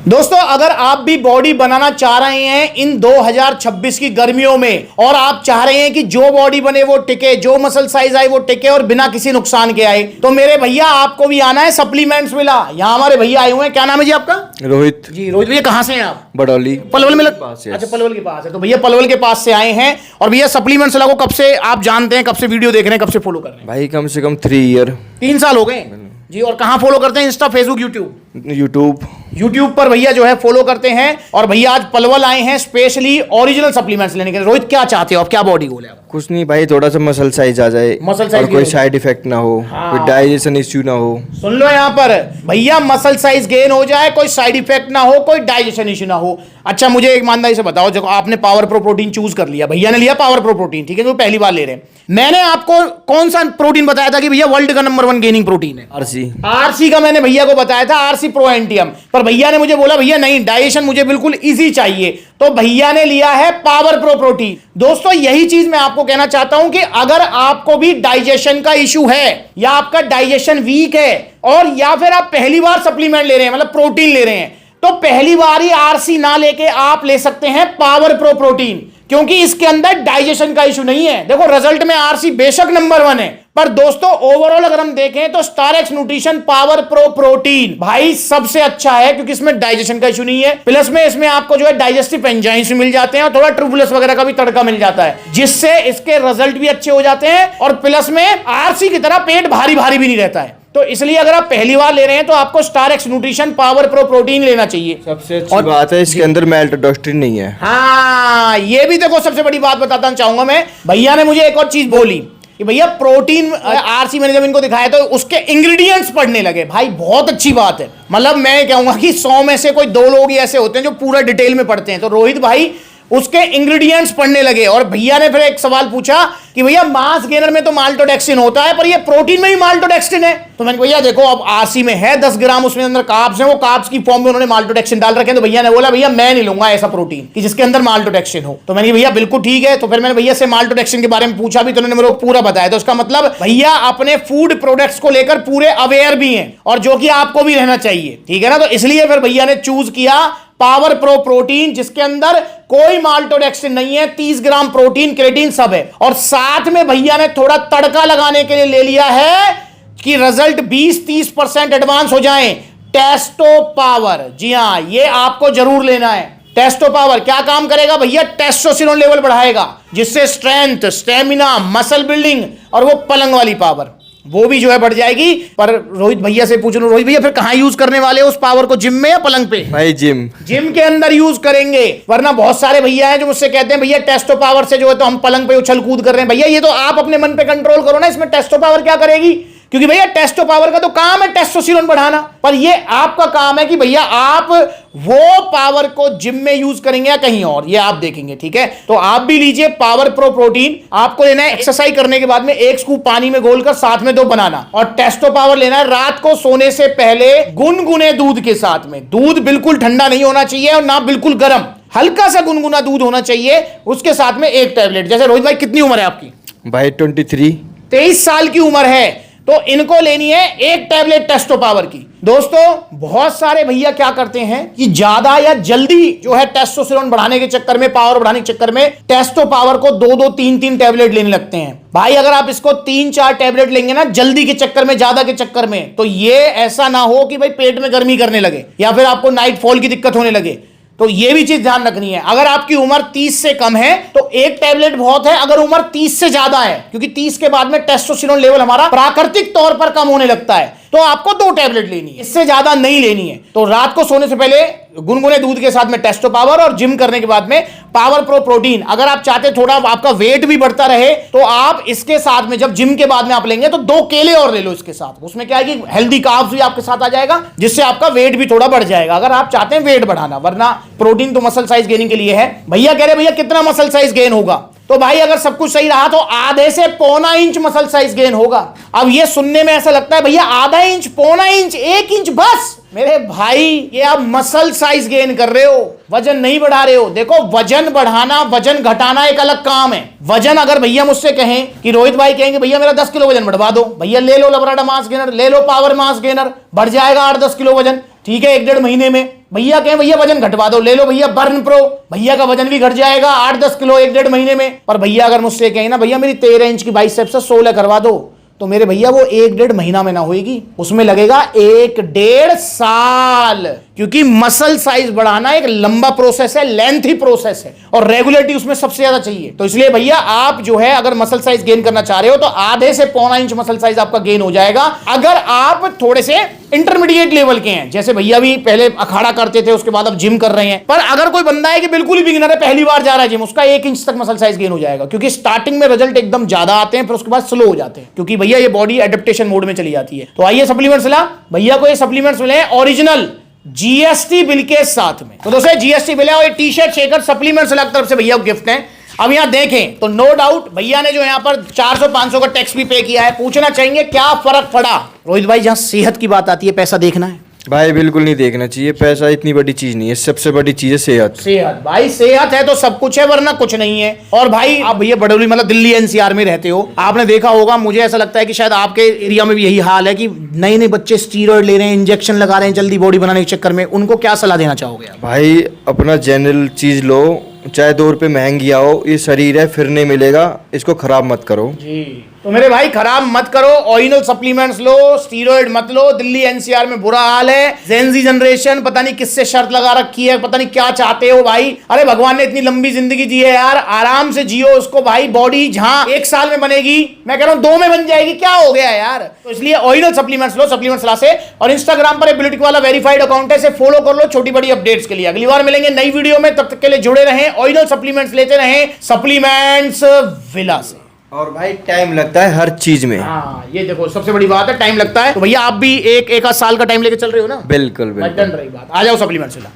दोस्तों अगर आप भी बॉडी बनाना चाह रहे हैं इन 2026 की गर्मियों में और आप चाह रहे हैं कि जो बॉडी बने वो टिके, जो मसल साइज आए वो टिके और बिना किसी नुकसान के आए, तो मेरे भैया आपको भी आना है सप्लीमेंट्स मिला। यहाँ हमारे भैया आए हुए हैं, क्या नाम है जी आपका? रोहित जी। रोहित भैया कहाँ से हैं आप? बडौली पलवल में पास। अच्छा पलवल के पास है, तो भैया पलवल के पास से आए हैं। और भैया सप्लीमेंट्स को कब से आप जानते हैं, कब से वीडियो देख रहे हैं, कब से फॉलो कर रहे हैं? भाई कम से कम 3 ईयर 3 साल हो गए जी। और कहाँ फॉलो करते हैं? इंस्टा, फेसबुक, यूट्यूब पर भैया जो है फॉलो करते हैं। और भैया आज पलवल आए हैं स्पेशली ओरिजिनल सप्लीमेंट्स लेने के लिए। रोहित क्या चाहते हो आप, क्या बॉडी गोल है आप? कुछ नहीं भाई, थोड़ा सा मसल साइज आ जाए, मसल साइज और कोई साइड इफेक्ट ना हो, कोई डाइजेशन इश्यू ना हो। सुन लो यहाँ पर भैया, मसल साइज गेन हो जाए, कोई साइड इफेक्ट ना हो, कोई डाइजेशन इश्यू ना हो। अच्छा मुझे एक ईमानदारी से बताओ, जब आपने पावर प्रो प्रोटीन चूज कर लिया, भैया ने लिया पावर प्रो प्रोटीन, ठीक है, जो पहली बार ले रहे हैं, मैंने आपको कौन सा प्रोटीन बताया था कि भैया वर्ल्ड का नंबर 1 गेनिंग प्रोटीन है? आरसी का मैंने भैया को बताया था, आरसी प्रो एंटियम। पर भैया ने मुझे बोला भैया नहीं, डाइजेशन मुझे बिल्कुल इजी चाहिए, तो भैया ने लिया है पावर प्रो प्रोटीन। दोस्तों यही चीज मैं आपको कहना चाहता हूं कि अगर आपको भी डाइजेशन का इशू है, या आपका डाइजेशन वीक है, और या फिर आप पहली बार सप्लीमेंट ले रहे हैं, मतलब प्रोटीन ले रहे हैं, तो पहली बार ही आरसी ना लेके आप ले सकते हैं पावर प्रो प्रोटीन, क्योंकि इसके अंदर डाइजेशन का इशू नहीं है। देखो रिजल्ट में आरसी बेशक नंबर 1 है, पर दोस्तों ओवरऑल अगर हम देखें तो स्टारएक्स न्यूट्रिशन पावर प्रो प्रोटीन भाई सबसे अच्छा है, क्योंकि इसमें डाइजेशन का इशू नहीं है। प्लस में इसमें आपको जो है डाइजेस्टिव एंजाइम्स मिल जाते हैं, और थोड़ा ट्रिबुलस वगैरह का भी तड़का मिल जाता है, जिससे इसके रिजल्ट भी अच्छे हो जाते हैं। और प्लस में आरसी की तरह पेट भारी भारी भी नहीं रहता है। तो इसलिए अगर आप पहली बार ले रहे हैं तो आपको स्टारएक्स न्यूट्रिशन पावर प्रो प्रोटीन लेना चाहिए। सबसे अच्छी बात है इसके अंदर मेल्टोस्ट्रीन नहीं है। हाँ ये भी देखो सबसे बड़ी बात बताता चाहूंगा मैं। भैया ने मुझे एक और चीज बोली कि भैया प्रोटीन आरसी मैंने जब इनको दिखाया तो उसके इंग्रेडिएंट्स पढ़ने लगे। भाई बहुत अच्छी बात है, मतलब मैं कहूंगा कि 100 में से कोई 2 लोग ऐसे होते हैं जो पूरा डिटेल में पढ़ते हैं। तो रोहित भाई उसके इंग्रेडिएंट्स पढ़ने लगे, और भैया ने फिर एक सवाल पूछा कि भैया मास गेनर में तो माल्टोडेक्सिन होता है, पर ये प्रोटीन में ही माल्टोडेक्सिन है। तो मैंने भैया देखो अब आरसी में है 10 ग्राम, उसमें अंदर कार्ब्स हैं, वो कार्ब्स की फॉर्म में उन्होंने माल्टोडेक्सिन डाल रखे हैं। तो भैया ने बोला भैया मैं नहीं लूंगा ऐसा प्रोटीन कि जिसके अंदर माल्टोडेक्सिन हो। तो मैंने भैया बिल्कुल ठीक है। तो फिर मैंने भैया से माल्टोडेक्सिन के बारे में पूछा भी, तो उन्होंने मेरे को पूरा बताया। तो उसका मतलब भैया अपने फूड प्रोडक्ट्स को लेकर पूरे अवेयर भी हैं, और जो कि आपको भी रहना चाहिए, ठीक है ना। तो इसलिए फिर भैया ने चूज किया पावर प्रो प्रोटीन, जिसके अंदर कोई माल्टोडेक्सिन नहीं है, 30 ग्राम प्रोटीन, क्रेटीन सब है। और साथ में भैया ने थोड़ा तड़का लगाने के लिए ले लिया है कि रिजल्ट 20-30% एडवांस हो जाए, टेस्टो पावर। जी हां, ये आपको जरूर लेना है। टेस्टो पावर क्या काम करेगा भैया? टेस्टोस्टेरोन लेवल बढ़ाएगा, जिससे स्ट्रेंथ, स्टेमिना, मसल बिल्डिंग और वो पलंग वाली पावर वो भी जो है बढ़ जाएगी। पर रोहित भैया से पूछ लो, रोहित भैया फिर कहां यूज करने वाले हो उस पावर को, जिम में या पलंग पे? भाई जिम के अंदर यूज करेंगे। वरना बहुत सारे भैया हैं जो मुझसे कहते हैं भैया टेस्टो पावर से जो है तो हम पलंग पे उछल कूद कर रहे हैं। भैया ये तो आप अपने मन पे कंट्रोल करो ना, इसमें टेस्टो पावर क्या करेगी? क्योंकि भैया टेस्टो पावर का तो काम है टेस्टोस्टेरोन बढ़ाना, पर ये आपका काम है कि भैया आप वो पावर को जिम में यूज करेंगे या कहीं और, ये आप देखेंगे, ठीक है। तो आप भी लीजिए पावर प्रो प्रोटीन। आपको लेना है एक्सरसाइज करने के बाद में 1 स्कूप पानी में घोलकर, साथ में 2 बनाना। और टेस्टो पावर लेना है रात को सोने से पहले गुनगुने दूध के साथ में। दूध बिल्कुल ठंडा नहीं होना चाहिए और ना बिल्कुल गर्म, हल्का सा गुनगुना दूध होना चाहिए। उसके साथ में 1 टैबलेट। जैसे रोहित भाई कितनी उम्र है आपकी? भाई 23 साल की उम्र है, तो इनको लेनी है 1 टैबलेट टेस्टो पावर की। दोस्तों बहुत सारे भैया क्या करते हैं कि ज्यादा या जल्दी जो है टेस्टोस्टेरोन बढ़ाने के चक्कर में, पावर बढ़ाने के चक्कर में टेस्टो पावर को 2-2, 3-3 टैबलेट लेने लगते हैं। भाई अगर आप इसको 3-4 टैबलेट लेंगे ना जल्दी के चक्कर में, ज्यादा के चक्कर में, तो ये ऐसा ना हो कि भाई पेट में गर्मी करने लगे या फिर आपको नाइट फॉल की दिक्कत होने लगे। तो ये भी चीज ध्यान रखनी है। अगर आपकी उम्र 30 से कम है तो 1 टैबलेट बहुत है। अगर उम्र 30 से ज्यादा है, क्योंकि 30 के बाद में टेस्टोस्टेरोन लेवल हमारा प्राकृतिक तौर पर कम होने लगता है, तो आपको 2 टैबलेट लेनी है, इससे ज्यादा नहीं लेनी है। तो रात को सोने से पहले गुनगुने दूध के साथ में टेस्टो पावर, और जिम करने के बाद में पावर प्रो प्रोटीन। अगर आप चाहते थोड़ा आपका वेट भी बढ़ता रहे तो आप इसके साथ में, जब जिम के बाद में आप लेंगे तो 2 केले और ले लो इसके साथ। उसमें क्या है कि हेल्दी कार्ब्स भी आपके साथ आ जाएगा, जिससे आपका वेट भी थोड़ा बढ़ जाएगा, अगर आप चाहते हैं वेट बढ़ाना। वरना प्रोटीन तो मसल साइज गेनिंग के लिए है। भैया कह रहे भैया कितना मसल साइज गेन होगा? तो भाई अगर सब कुछ सही रहा तो आधे से पौना इंच मसल साइज गेन होगा। अब ये सुनने में ऐसा लगता है भैया आधा इंच, पौना इंच, 1 इंच बस। मेरे भाई ये आप मसल साइज गेन कर रहे हो, वजन नहीं बढ़ा रहे हो। देखो वजन बढ़ाना, वजन घटाना एक अलग काम है। वजन अगर भैया मुझसे कहें कि रोहित भाई कहेंगे भैया मेरा 10 किलो वजन बढ़वा दो, भैया ले लो लबराडा मास गेनर, ले लो पावर मास गेनर, बढ़ जाएगा 8-10 किलो वजन। ठीक है, 1-1.5 महीने में। भैया कहें भैया वजन घटवा दो, ले लो भैया बर्न प्रो, भैया का वजन भी घट जाएगा 8-10 किलो 1-1.5 महीने में। पर भैया अगर मुझसे कहें ना भैया मेरी 13 इंच की बाइसेप्स 16 करवा दो, तो मेरे भैया वो 1-1.5 महीना में ना होएगी, उसमें लगेगा 1-1.5 साल, क्योंकि मसल साइज बढ़ाना एक लंबा प्रोसेस है, लेंथी प्रोसेस है, और रेगुलरिटी उसमें सबसे ज्यादा चाहिए। तो इसलिए भैया आप जो है अगर मसल साइज गेन करना चाह रहे हो तो आधे से 1.25 इंच मसल साइज आपका गेन हो जाएगा। अगर आप थोड़े से इंटरमीडिएट लेवल के हैं, जैसे भैया भी पहले अखाड़ा करते थे उसके बाद अब जिम कर रहे हैं, पर अगर कोई बंदा है कि बिल्कुल ही बिगिनर है, पहली बार जा रहा है जिम, उसका 1 इंच तक मसल साइज गेन हो जाएगा, क्योंकि स्टार्टिंग में रिजल्ट एकदम ज्यादा आते हैं, फिर उसके बाद स्लो हो जाते हैं, क्योंकि भैया ये बॉडी एडेप्टेशन मोड में चली जाती है। तो आइए सप्लीमेंट्स ला, भैया को ये सप्लीमेंट्स मिले ओरिजिनल जीएसटी बिल के साथ में। तो दोस्तों जीएसटी बिल है और ये टी शर्ट शेकर सप्लीमेंट्स अलग तरफ से भैया को गिफ्ट है। अब यहां देखें तो नो डाउट भैया ने जो यहां पर 400-500 का टैक्स भी पे किया है। पूछना चाहेंगे क्या फर्क पड़ा? रोहित भाई जहां सेहत की बात आती है पैसा देखना है भाई, बिल्कुल नहीं देखना चाहिए। पैसा इतनी बड़ी चीज नहीं है, सबसे बड़ी चीज है सेहत। सेहत भाई, सेहत है तो सब कुछ है, वरना कुछ नहीं है। और भाई आप भैया बड़ौली मतलब दिल्ली एनसीआर में रहते हो, आपने देखा होगा, मुझे ऐसा लगता है कि शायद आपके एरिया में भी यही हाल है कि नए नए बच्चे स्टीरॉयड ले रहे हैं, इंजेक्शन लगा रहे हैं जल्दी बॉडी बनाने के चक्कर में। उनको क्या सलाह देना चाहोगे आप? भाई अपना जनरल चीज लो, चाहे 2 रुपए महंगी आओ, ये शरीर है फिर नहीं मिलेगा, इसको खराब मत करो जी। तो मेरे भाई खराब मत करो, ओरिजिनल सप्लीमेंट्स लो, स्टीरॉयड मत लो। दिल्ली एनसीआर में बुरा हाल है, जेनजी जनरेशन पता नहीं किससे शर्त लगा रखी है, पता नहीं क्या चाहते हो भाई। अरे भगवान ने इतनी लंबी जिंदगी जी है यार, आराम से जियो उसको भाई। बॉडी जहां 1 साल में बनेगी, मैं कह रहा हूं 2 में बन जाएगी, क्या हो गया यार? तो इसलिए ओरिजिनल सप्लीमेंट्स लो, सप्लीमेंट्स ला से। और इंस्टाग्राम पर एबिलिटी वाला वेरीफाइड अकाउंट है, इसे फॉलो कर लो छोटी बड़ी अपडेट्स के लिए। अगली बार मिलेंगे नई वीडियो में, तब तक के लिए जुड़े रहें, ओरिजिनल सप्लीमेंट्स लेते रहें सप्लीमेंट्स विला से। और भाई टाइम लगता है हर चीज में। हाँ ये देखो सबसे बड़ी बात है, टाइम लगता है। तो भैया आप भी एक आध साल का टाइम लेके चल रहे हो ना? बिल्कुल बिल्कुल। डन रही बात, आ जाओ सप्लीमेंट्स विला।